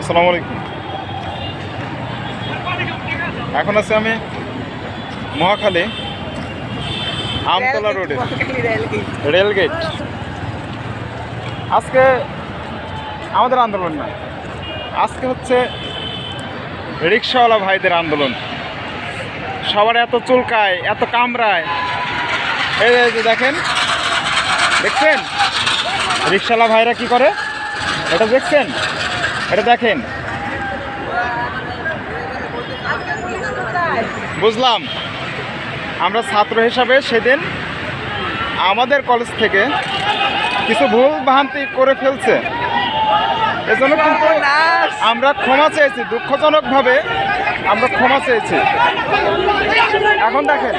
আসসালামু আলাইকুম। এখন আছি আমি মহাখালী আমতলা রোডে, রেলগেট। আজকে আমাদের আন্দোলন না, আজকে হচ্ছে রিক্সাওয়ালা ভাইদের আন্দোলন। সবার এত চুলকায়, এত কামড়ায়। এই যে দেখেন, দেখছেন রিক্সাওয়ালা ভাইরা কি করে? এটা দেখছেন? এটা দেখেন। বুঝলাম, আমরা ছাত্র হিসাবে সেদিন আমাদের কলেজ থেকে কিছু ভুল ভ্রান্তি করে ফেলছে, এজন্য কিন্তু আমরা ক্ষমা চেয়েছি। দুঃখজনকভাবে আমরা ক্ষমা চেয়েছি। এখন দেখেন